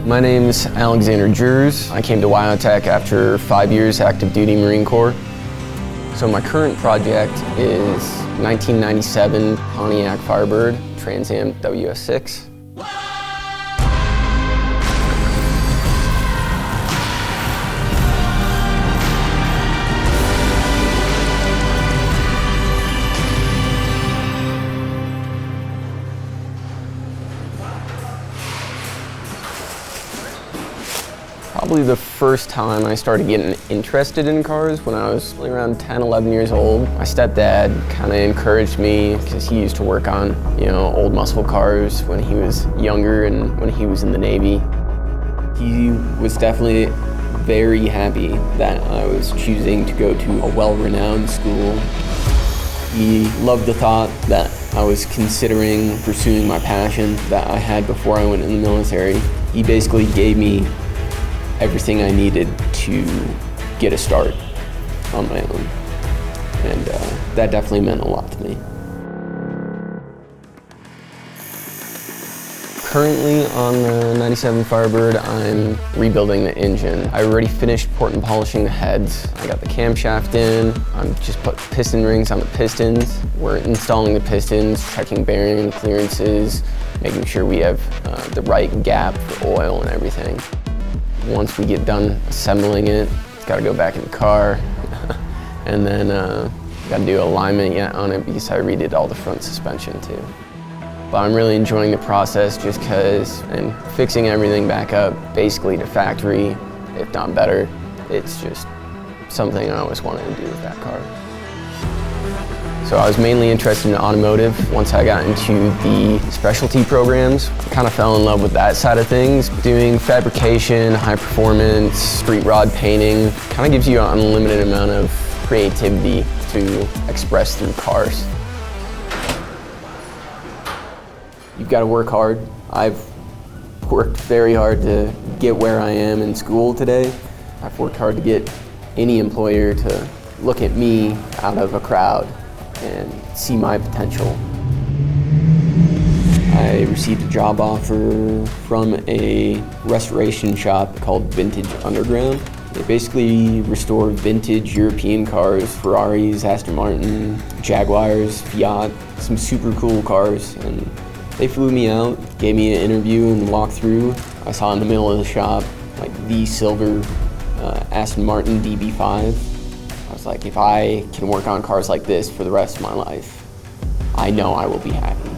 My name's Alexander Jers. I came to WyoTech after 5 years active duty Marine Corps. So my current project is 1997 Pontiac Firebird Trans Am WS6. Probably the first time I started getting interested in cars when I was around 10, 11 years old. My stepdad kind of encouraged me because he used to work on, old muscle cars when he was younger and when he was in the Navy. He was definitely very happy that I was choosing to go to a well-renowned school. He loved the thought that I was considering pursuing my passion that I had before I went in the military. He basically gave me everything I needed to get a start on my own. And that definitely meant a lot to me. Currently on the 97 Firebird, I'm rebuilding the engine. I already finished port and polishing the heads. I got the camshaft in. I'm just put piston rings on the pistons. We're installing the pistons, checking bearing clearances, making sure we have the right gap for oil and everything. Once we get done assembling it, it's got to go back in the car, and then got to do alignment yet on it because I redid all the front suspension too. But I'm really enjoying the process just because, and fixing everything back up basically to factory, if not better. It's just something I always wanted to do with that car. So I was mainly interested in automotive. Once I got into the specialty programs, I kind of fell in love with that side of things. Doing fabrication, high performance, street rod painting, kind of gives you an unlimited amount of creativity to express through cars. You've got to work hard. I've worked very hard to get where I am in school today. I've worked hard to get any employer to look at me out of a crowd and see my potential. I received a job offer from a restoration shop called Vintage Underground. They basically restore vintage European cars, Ferraris, Aston Martin, Jaguars, Fiat, some super cool cars. And they flew me out, gave me an interview and walkthrough. I saw in the middle of the shop like the silver Aston Martin DB5. I was like, if I can work on cars like this for the rest of my life, I know I will be happy.